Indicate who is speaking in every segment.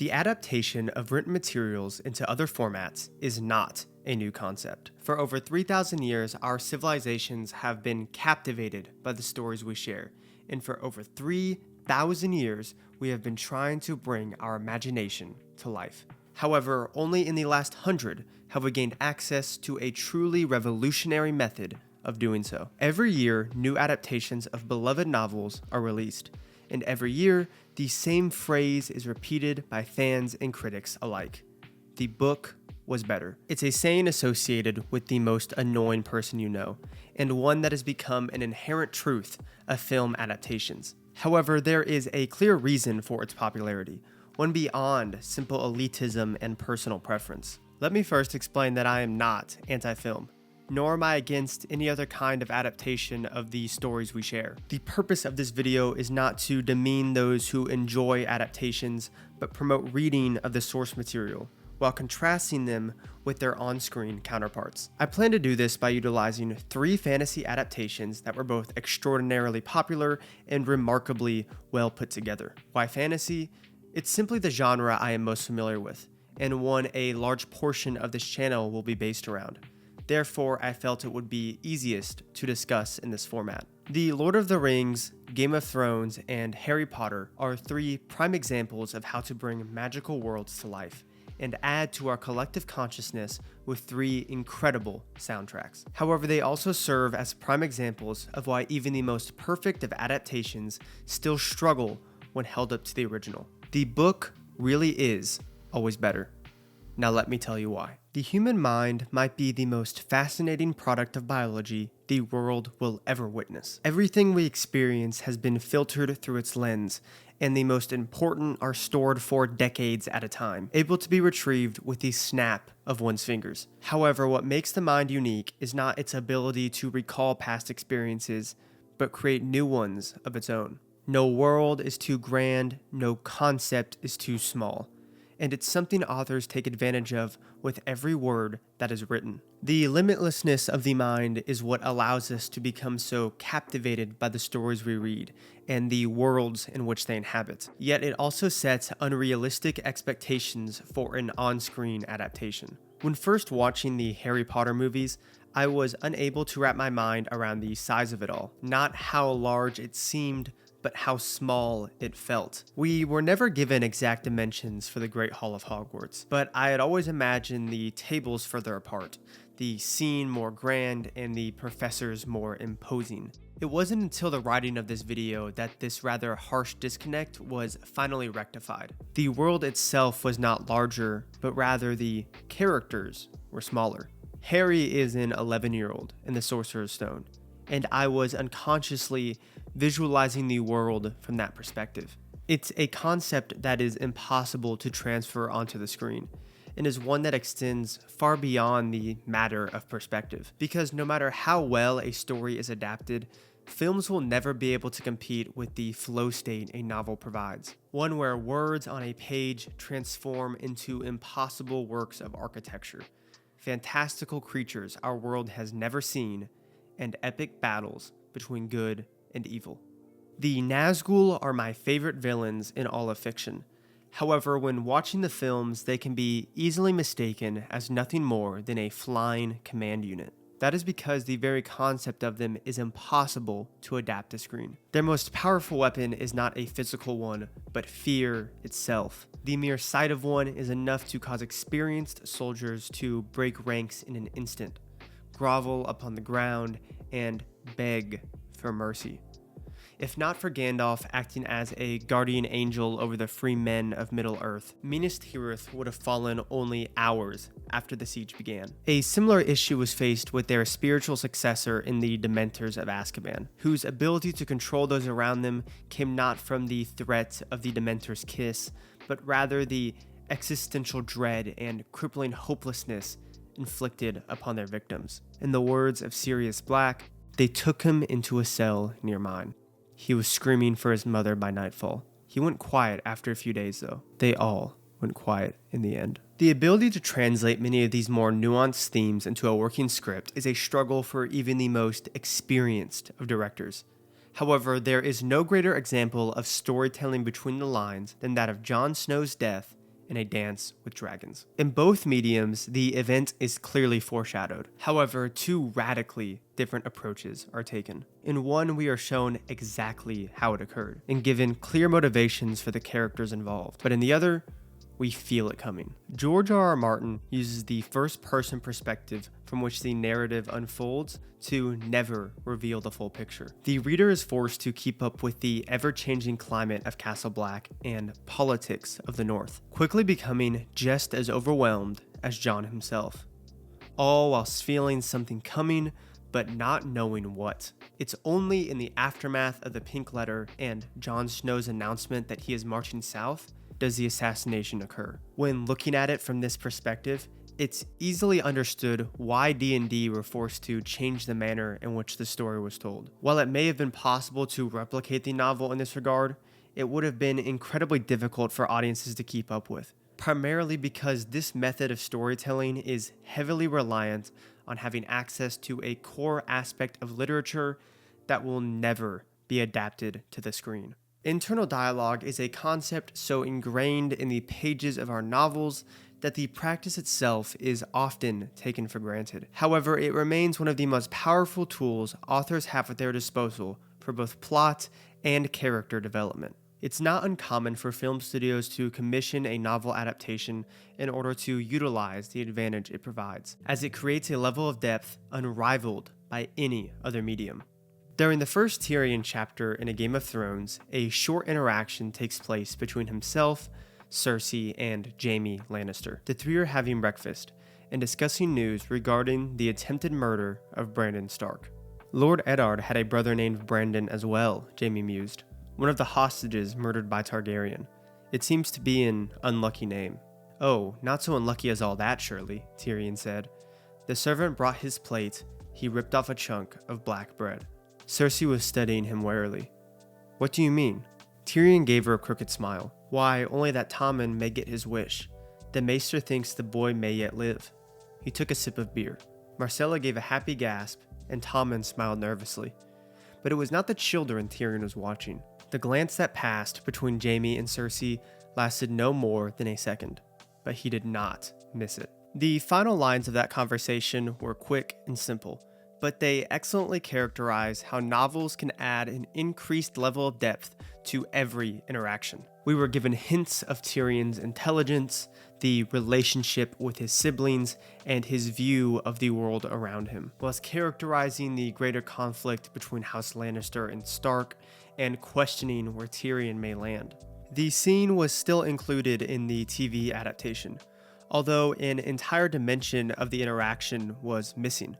Speaker 1: The adaptation of written materials into other formats is not a new concept. For over 3,000 years, our civilizations have been captivated by the stories we share, and for over 3,000 years, we have been trying to bring our imagination to life. However, only in the last 100 have we gained access to a truly revolutionary method of doing so. Every year, new adaptations of beloved novels are released, and every year, the same phrase is repeated by fans and critics alike. The book was better. It's a saying associated with the most annoying person you know, and one that has become an inherent truth of film adaptations. However, there is a clear reason for its popularity, one beyond simple elitism and personal preference. Let me first explain that I am not anti-film, nor am I against any other kind of adaptation of the stories we share. The purpose of this video is not to demean those who enjoy adaptations, but promote reading of the source material, while contrasting them with their on-screen counterparts. I plan to do this by utilizing 3 fantasy adaptations that were both extraordinarily popular and remarkably well put together. Why fantasy? It's simply the genre I am most familiar with, and one a large portion of this channel will be based around. Therefore, I felt it would be easiest to discuss in this format. The Lord of the Rings, Game of Thrones, and Harry Potter are 3 prime examples of how to bring magical worlds to life and add to our collective consciousness with 3 incredible soundtracks. However, they also serve as prime examples of why even the most perfect of adaptations still struggle when held up to the original. The book really is always better. Now let me tell you why. The human mind might be the most fascinating product of biology the world will ever witness. Everything we experience has been filtered through its lens, and the most important are stored for decades at a time, able to be retrieved with the snap of one's fingers. However, what makes the mind unique is not its ability to recall past experiences, but create new ones of its own. No world is too grand, no concept is too small. And it's something authors take advantage of with every word that is written. The limitlessness of the mind is what allows us to become so captivated by the stories we read and the worlds in which they inhabit. Yet it also sets unrealistic expectations for an on-screen adaptation. When first watching the Harry Potter movies, I was unable to wrap my mind around the size of it all, not how large it seemed, but how small it felt. We were never given exact dimensions for the Great Hall of Hogwarts, but I had always imagined the tables further apart, the scene more grand, and the professors more imposing. It wasn't until the writing of this video that this rather harsh disconnect was finally rectified. The world itself was not larger, but rather the characters were smaller. Harry is an 11-year-old in the Sorcerer's Stone, and I was unconsciously visualizing the world from that perspective. It's a concept that is impossible to transfer onto the screen, and is one that extends far beyond the matter of perspective. Because no matter how well a story is adapted, films will never be able to compete with the flow state a novel provides. One where words on a page transform into impossible works of architecture, fantastical creatures our world has never seen, and epic battles between good and evil. The Nazgul are my favorite villains in all of fiction. However, when watching the films, they can be easily mistaken as nothing more than a flying command unit. That is because the very concept of them is impossible to adapt to screen. Their most powerful weapon is not a physical one, but fear itself. The mere sight of one is enough to cause experienced soldiers to break ranks in an instant, grovel upon the ground, and beg for mercy. If not for Gandalf acting as a guardian angel over the free men of Middle-earth, Minas Tirith would have fallen only hours after the siege began. A similar issue was faced with their spiritual successor in the Dementors of Azkaban, whose ability to control those around them came not from the threat of the Dementor's kiss, but rather the existential dread and crippling hopelessness inflicted upon their victims. In the words of Sirius Black, "They took him into a cell near mine. He was screaming for his mother by nightfall. He went quiet after a few days, though. They all went quiet in the end." The ability to translate many of these more nuanced themes into a working script is a struggle for even the most experienced of directors. However, there is no greater example of storytelling between the lines than that of Jon Snow's death in a dance with dragons. In both mediums, the event is clearly foreshadowed. However, two radically different approaches are taken. In one, we are shown exactly how it occurred and given clear motivations for the characters involved. But in the other, we feel it coming. J.r.r. Martin uses the first-person perspective from which the narrative unfolds to never reveal the full picture. The reader is forced to keep up with the ever-changing climate of Castle Black and politics of the North, quickly becoming just as overwhelmed as Jon himself, all whilst feeling something coming but not knowing what. It's only in the aftermath of the Pink Letter and Jon Snow's announcement that he is marching south does the assassination occur. When looking at it from this perspective, it's easily understood why D&D were forced to change the manner in which the story was told. While it may have been possible to replicate the novel in this regard, it would have been incredibly difficult for audiences to keep up with, primarily because this method of storytelling is heavily reliant on having access to a core aspect of literature that will never be adapted to the screen. Internal dialogue is a concept so ingrained in the pages of our novels that the practice itself is often taken for granted. However, it remains one of the most powerful tools authors have at their disposal for both plot and character development. It's not uncommon for film studios to commission a novel adaptation in order to utilize the advantage it provides, as it creates a level of depth unrivaled by any other medium. During the first Tyrion chapter in A Game of Thrones, a short interaction takes place between himself, Cersei, and Jaime Lannister. The three are having breakfast and discussing news regarding the attempted murder of Brandon Stark. Lord Eddard had a brother named Brandon as well, Jaime mused, one of the hostages murdered by Targaryen. It seems to be an unlucky name. Oh, not so unlucky as all that, surely, Tyrion said. The servant brought his plate. He ripped off a chunk of black bread. Cersei was studying him warily. What do you mean? Tyrion gave her a crooked smile. Why, only that Tommen may get his wish. The maester thinks the boy may yet live. He took a sip of beer. Marcella gave a happy gasp, and Tommen smiled nervously. But it was not the children Tyrion was watching. The glance that passed between Jaime and Cersei lasted no more than a second, but he did not miss it. The final lines of that conversation were quick and simple, but they excellently characterize how novels can add an increased level of depth to every interaction. We were given hints of Tyrion's intelligence, the relationship with his siblings, and his view of the world around him, whilst characterizing the greater conflict between House Lannister and Stark, and questioning where Tyrion may land. The scene was still included in the TV adaptation, although an entire dimension of the interaction was missing.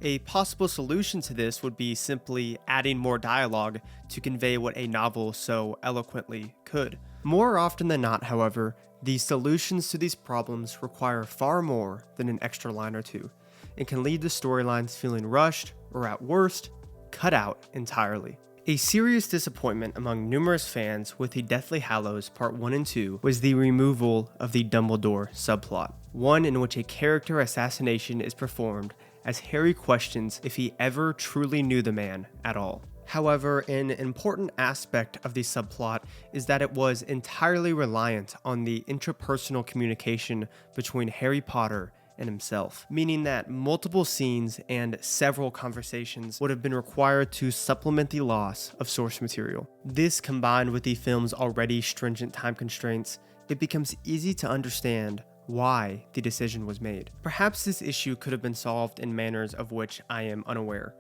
Speaker 1: A possible solution to this would be simply adding more dialogue to convey what a novel so eloquently could. More often than not, however, the solutions to these problems require far more than an extra line or two, and can lead to storylines feeling rushed, or at worst, cut out entirely. A serious disappointment among numerous fans with the Deathly Hallows Part 1 and 2 was the removal of the Dumbledore subplot, one in which a character assassination is performed as Harry questions if he ever truly knew the man at all. However, an important aspect of the subplot is that it was entirely reliant on the intrapersonal communication between Harry Potter and himself, meaning that multiple scenes and several conversations would have been required to supplement the loss of source material. This, combined with the film's already stringent time constraints, it becomes easy to understand why the decision was made. Perhaps this issue could have been solved in manners of which I am unaware,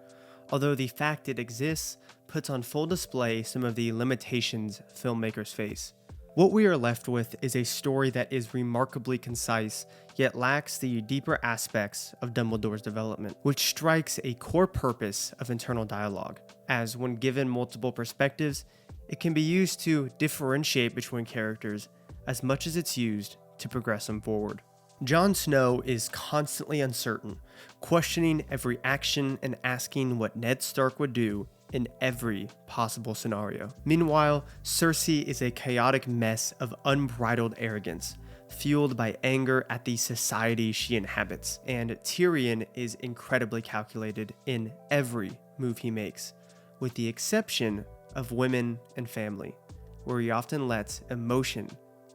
Speaker 1: although the fact it exists puts on full display some of the limitations filmmakers face. What we are left with is a story that is remarkably concise, yet lacks the deeper aspects of Dumbledore's development, which strikes a core purpose of internal dialogue, as when given multiple perspectives, it can be used to differentiate between characters as much as it's used to progress them forward. Jon Snow is constantly uncertain, questioning every action and asking what Ned Stark would do in every possible scenario. Meanwhile, Cersei is a chaotic mess of unbridled arrogance, fueled by anger at the society she inhabits, and Tyrion is incredibly calculated in every move he makes, with the exception of women and family, where he often lets emotion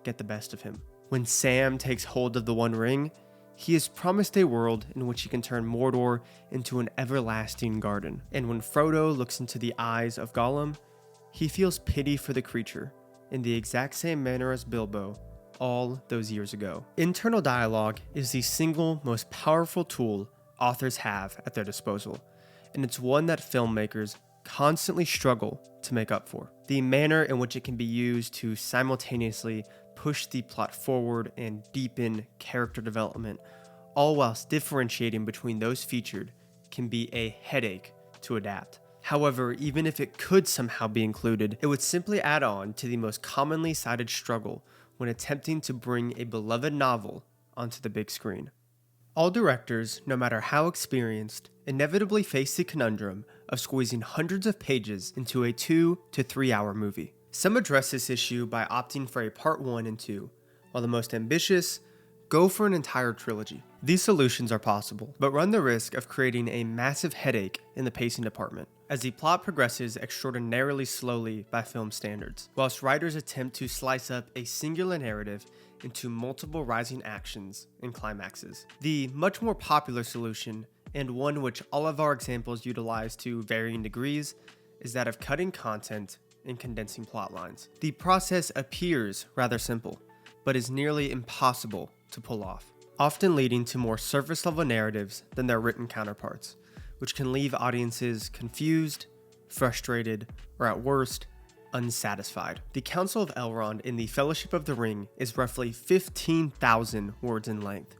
Speaker 1: get the best of him. When Sam takes hold of the One Ring, he is promised a world in which he can turn Mordor into an everlasting garden. And when Frodo looks into the eyes of Gollum, he feels pity for the creature in the exact same manner as Bilbo all those years ago. Internal dialogue is the single most powerful tool authors have at their disposal, and it's one that filmmakers constantly struggle to make up for. The manner in which it can be used to simultaneously push the plot forward and deepen character development, all whilst differentiating between those featured, can be a headache to adapt. However, even if it could somehow be included, it would simply add on to the most commonly cited struggle when attempting to bring a beloved novel onto the big screen. All directors, no matter how experienced, inevitably face the conundrum of squeezing hundreds of pages into a 2 to 3 hour movie. Some address this issue by opting for a part 1 and 2, while the most ambitious go for an entire trilogy. These solutions are possible, but run the risk of creating a massive headache in the pacing department, as the plot progresses extraordinarily slowly by film standards, whilst writers attempt to slice up a singular narrative into multiple rising actions and climaxes. The much more popular solution, and one which all of our examples utilize to varying degrees, is that of cutting content and condensing plot lines. The process appears rather simple, but is nearly impossible to pull off, often leading to more surface level narratives than their written counterparts, which can leave audiences confused, frustrated, or at worst, unsatisfied. The Council of Elrond in the Fellowship of the Ring is roughly 15,000 words in length,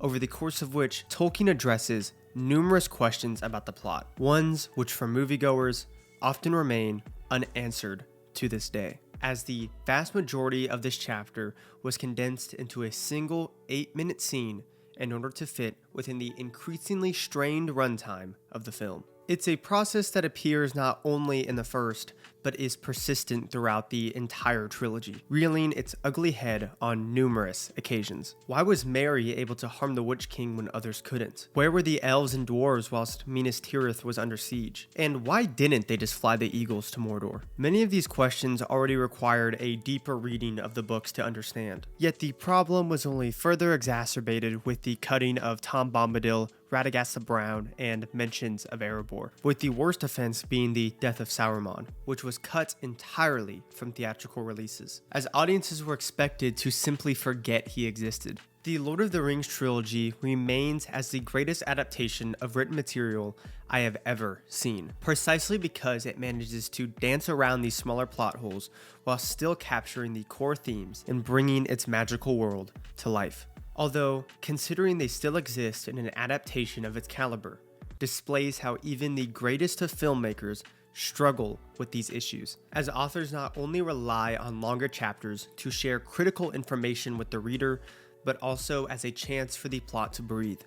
Speaker 1: over the course of which Tolkien addresses numerous questions about the plot, ones which for moviegoers often remain unanswered to this day, as the vast majority of this chapter was condensed into a single 8-minute scene in order to fit within the increasingly strained runtime of the film. It's a process that appears not only in the first, but is persistent throughout the entire trilogy, rearing its ugly head on numerous occasions. Why was Merry able to harm the Witch King when others couldn't? Where were the elves and dwarves whilst Minas Tirith was under siege? And why didn't they just fly the eagles to Mordor? Many of these questions already required a deeper reading of the books to understand. Yet the problem was only further exacerbated with the cutting of Tom Bombadil, Radagast the Brown, and mentions of Erebor, with the worst offense being the death of Sauron, which was cut entirely from theatrical releases, as audiences were expected to simply forget he existed. The Lord of the Rings trilogy remains as the greatest adaptation of written material I have ever seen, precisely because it manages to dance around these smaller plot holes while still capturing the core themes and bringing its magical world to life. Although, considering they still exist in an adaptation of its caliber, displays how even the greatest of filmmakers struggle with these issues, as authors not only rely on longer chapters to share critical information with the reader, but also as a chance for the plot to breathe,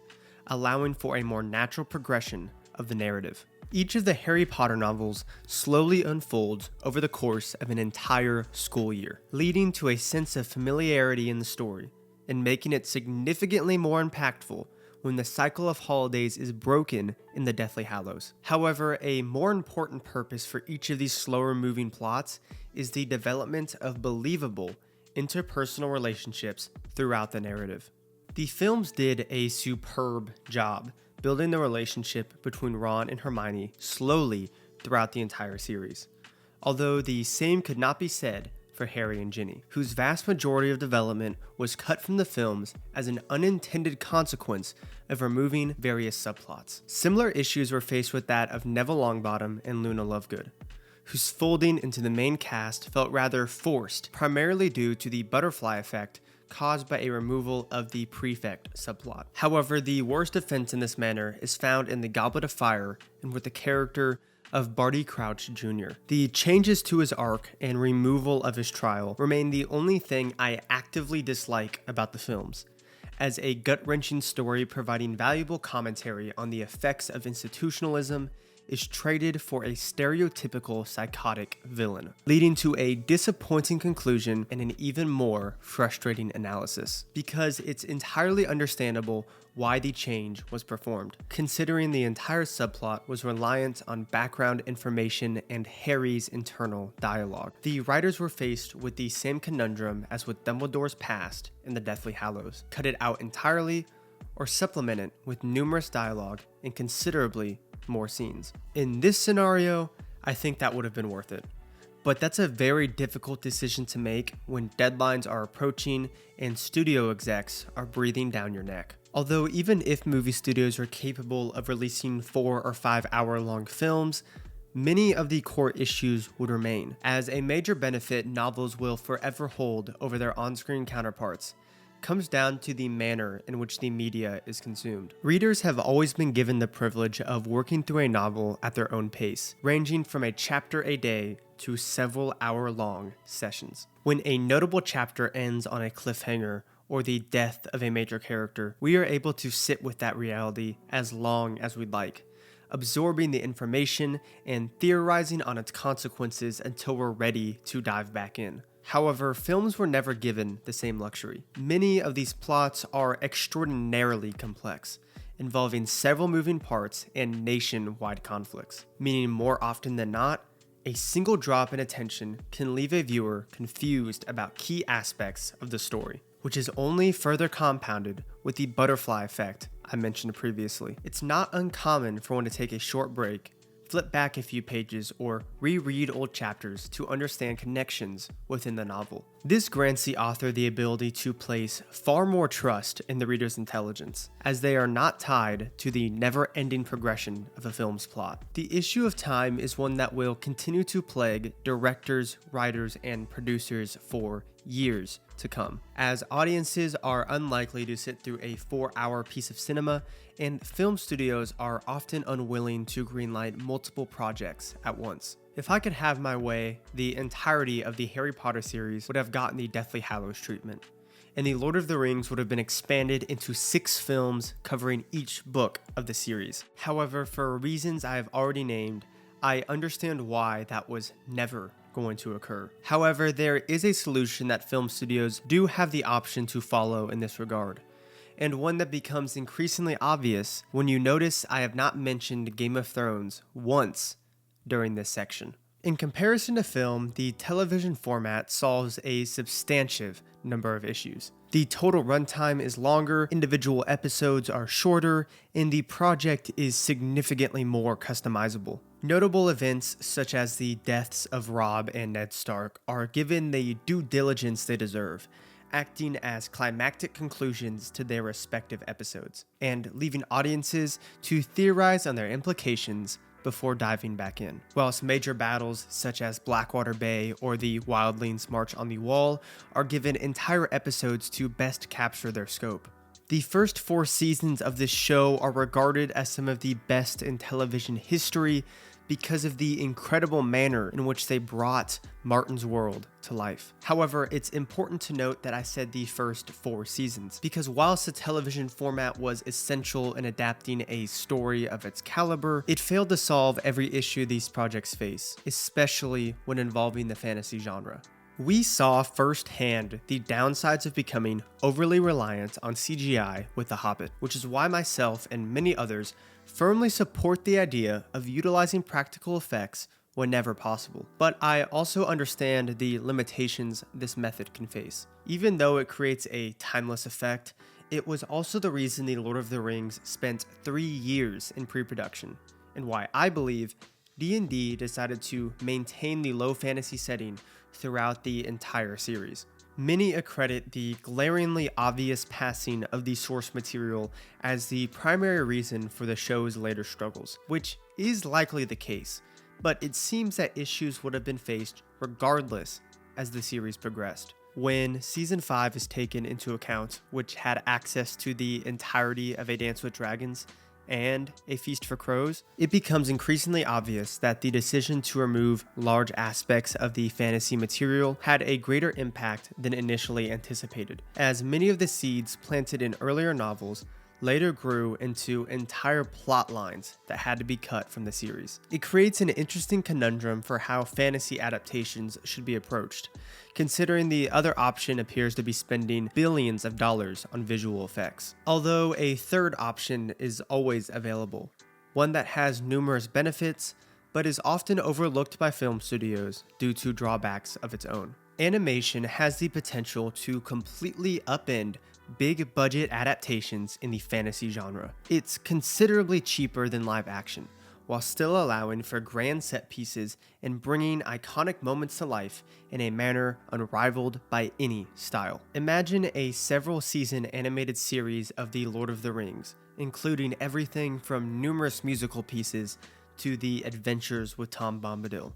Speaker 1: allowing for a more natural progression of the narrative. Each of the Harry Potter novels slowly unfolds over the course of an entire school year, leading to a sense of familiarity in the story, and making it significantly more impactful when the cycle of holidays is broken in the Deathly Hallows. However, a more important purpose for each of these slower moving plots is the development of believable interpersonal relationships throughout the narrative. The films did a superb job building the relationship between Ron and Hermione slowly throughout the entire series, although the same could not be said for Harry and Ginny, whose vast majority of development was cut from the films as an unintended consequence of removing various subplots. Similar issues were faced with that of Neville Longbottom and Luna Lovegood, whose folding into the main cast felt rather forced, primarily due to the butterfly effect caused by a removal of the prefect subplot. However, the worst offense in this manner is found in the Goblet of Fire and with the character of Barty Crouch Jr. The changes to his arc and removal of his trial remain the only thing I actively dislike about the films, as a gut-wrenching story providing valuable commentary on the effects of institutionalism is traded for a stereotypical psychotic villain, leading to a disappointing conclusion and an even more frustrating analysis, because it's entirely understandable why the change was performed, considering the entire subplot was reliant on background information and Harry's internal dialogue. The writers were faced with the same conundrum as with Dumbledore's past in the Deathly Hallows: cut it out entirely or supplement it with numerous dialogue and considerably more scenes. In this scenario, I think that would have been worth it. But that's a very difficult decision to make when deadlines are approaching and studio execs are breathing down your neck. Although even if movie studios are capable of releasing 4 or 5 hour long films, many of the core issues would remain. As a major benefit novels will forever hold over their on-screen counterparts comes down to the manner in which the media is consumed. Readers have always been given the privilege of working through a novel at their own pace, ranging from a chapter a day to several hour-long sessions. When a notable chapter ends on a cliffhanger or the death of a major character, we are able to sit with that reality as long as we'd like, absorbing the information and theorizing on its consequences until we're ready to dive back in. However, films were never given the same luxury. Many of these plots are extraordinarily complex, involving several moving parts and nationwide conflicts, meaning more often than not, a single drop in attention can leave a viewer confused about key aspects of the story, which is only further compounded with the butterfly effect I mentioned previously. It's not uncommon for one to take a short break, flip back a few pages, or reread old chapters to understand connections within the novel. This grants the author the ability to place far more trust in the reader's intelligence, as they are not tied to the never-ending progression of a film's plot. The issue of time is one that will continue to plague directors, writers, and producers for years to come, as audiences are unlikely to sit through a 4-hour piece of cinema, and film studios are often unwilling to greenlight multiple projects at once. If I could have my way, the entirety of the Harry Potter series would have gotten the Deathly Hallows treatment, and the Lord of the Rings would have been expanded into 6 films covering each book of the series. However, for reasons I have already named, I understand why that was never going to occur. However, there is a solution that film studios do have the option to follow in this regard, and one that becomes increasingly obvious when you notice I have not mentioned Game of Thrones once during this section. In comparison to film, the television format solves a substantive number of issues. The total runtime is longer, individual episodes are shorter, and the project is significantly more customizable. Notable events such as the deaths of Robb and Ned Stark are given the due diligence they deserve, acting as climactic conclusions to their respective episodes, and leaving audiences to theorize on their implications before diving back in. Whilst major battles such as Blackwater Bay or the Wildlings March on the Wall are given entire episodes to best capture their scope. The first 4 seasons of this show are regarded as some of the best in television history because of the incredible manner in which they brought Martin's world to life. However, it's important to note that I said the first 4 seasons, because whilst the television format was essential in adapting a story of its caliber, it failed to solve every issue these projects face, especially when involving the fantasy genre. We saw firsthand the downsides of becoming overly reliant on CGI with The Hobbit, which is why myself and many others firmly support the idea of utilizing practical effects whenever possible. But I also understand the limitations this method can face. Even though it creates a timeless effect, it was also the reason the Lord of the Rings spent 3 years in pre-production, and why I believe D&D decided to maintain the low fantasy setting throughout the entire series. Many accredit the glaringly obvious passing of the source material as the primary reason for the show's later struggles, which is likely the case, but it seems that issues would have been faced regardless as the series progressed. When Season 5 is taken into account, which had access to the entirety of A Dance with Dragons and A Feast for Crows, it becomes increasingly obvious that the decision to remove large aspects of the fantasy material had a greater impact than initially anticipated, as many of the seeds planted in earlier novels, later grew into entire plot lines that had to be cut from the series. It creates an interesting conundrum for how fantasy adaptations should be approached, considering the other option appears to be spending billions of dollars on visual effects. Although a third option is always available, one that has numerous benefits, but is often overlooked by film studios due to drawbacks of its own. Animation has the potential to completely upend big budget adaptations in the fantasy genre. It's considerably cheaper than live action, while still allowing for grand set pieces and bringing iconic moments to life in a manner unrivaled by any style. Imagine a several season animated series of The Lord of the Rings, including everything from numerous musical pieces to the adventures with Tom Bombadil,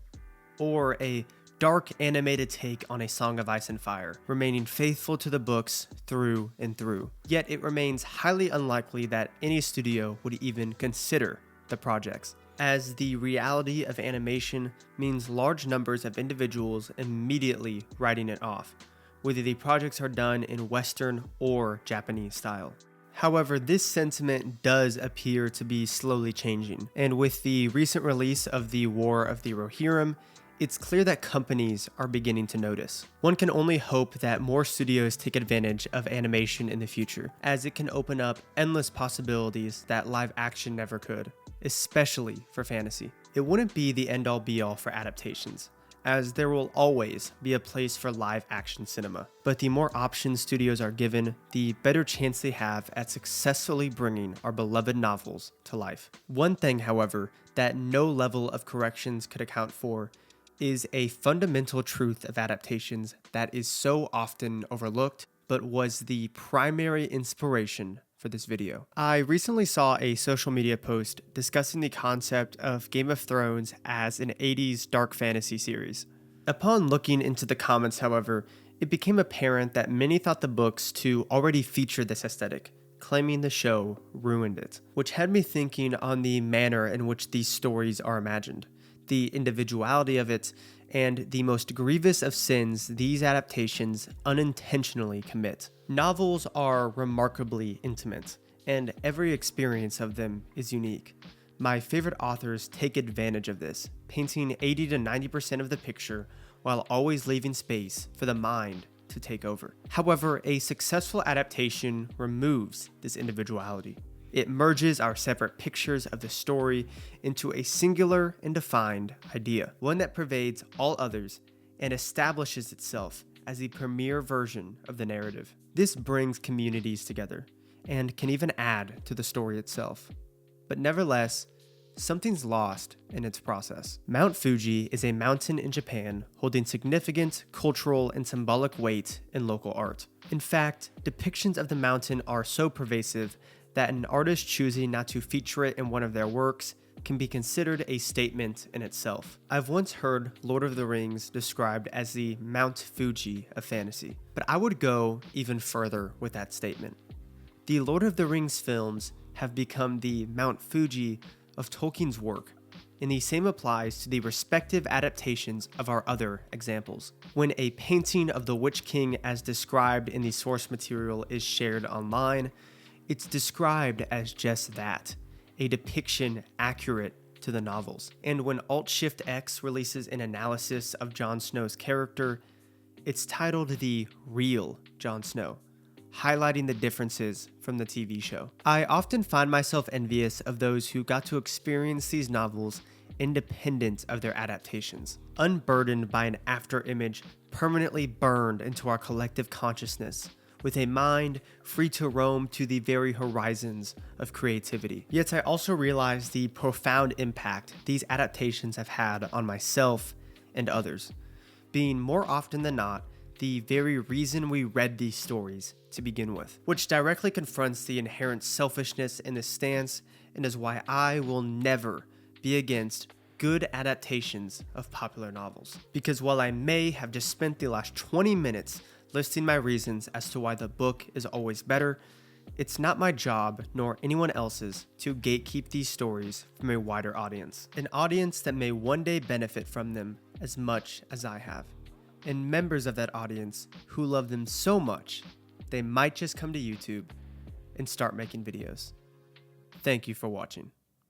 Speaker 1: or a dark animated take on A Song of Ice and Fire, remaining faithful to the books through and through. Yet it remains highly unlikely that any studio would even consider the projects, as the reality of animation means large numbers of individuals immediately writing it off, whether the projects are done in Western or Japanese style. However, this sentiment does appear to be slowly changing, and with the recent release of The War of the Rohirrim, it's clear that companies are beginning to notice. One can only hope that more studios take advantage of animation in the future, as it can open up endless possibilities that live action never could, especially for fantasy. It wouldn't be the end-all be-all for adaptations, as there will always be a place for live action cinema. But the more options studios are given, the better chance they have at successfully bringing our beloved novels to life. One thing, however, that no level of corrections could account for is a fundamental truth of adaptations that is so often overlooked, but was the primary inspiration for this video. I recently saw a social media post discussing the concept of Game of Thrones as an 80s dark fantasy series. Upon looking into the comments, however, it became apparent that many thought the books to already feature this aesthetic, claiming the show ruined it, which had me thinking on the manner in which these stories are imagined, the individuality of it, and the most grievous of sins these adaptations unintentionally commit. Novels are remarkably intimate, and every experience of them is unique. My favorite authors take advantage of this, painting 80 to 90% of the picture while always leaving space for the mind to take over. However, a successful adaptation removes this individuality. It merges our separate pictures of the story into a singular and defined idea, one that pervades all others and establishes itself as the premier version of the narrative. This brings communities together and can even add to the story itself. But nevertheless, something's lost in its process. Mount Fuji is a mountain in Japan holding significant cultural and symbolic weight in local art. In fact, depictions of the mountain are so pervasive that an artist choosing not to feature it in one of their works can be considered a statement in itself. I've once heard Lord of the Rings described as the Mount Fuji of fantasy, but I would go even further with that statement. The Lord of the Rings films have become the Mount Fuji of Tolkien's work, and the same applies to the respective adaptations of our other examples. When a painting of the Witch King as described in the source material is shared online, it's described as just that, a depiction accurate to the novels. And when Alt-Shift-X releases an analysis of Jon Snow's character, it's titled The Real Jon Snow, highlighting the differences from the TV show. I often find myself envious of those who got to experience these novels independent of their adaptations, unburdened by an afterimage permanently burned into our collective consciousness, with a mind free to roam to the very horizons of creativity. Yet I also realize the profound impact these adaptations have had on myself and others, being more often than not the very reason we read these stories to begin with, which directly confronts the inherent selfishness in this stance and is why I will never be against good adaptations of popular novels. Because while I may have just spent the last 20 minutes listing my reasons as to why the book is always better, it's not my job, nor anyone else's, to gatekeep these stories from a wider audience. An audience that may one day benefit from them as much as I have. And members of that audience who love them so much, they might just come to YouTube and start making videos. Thank you for watching.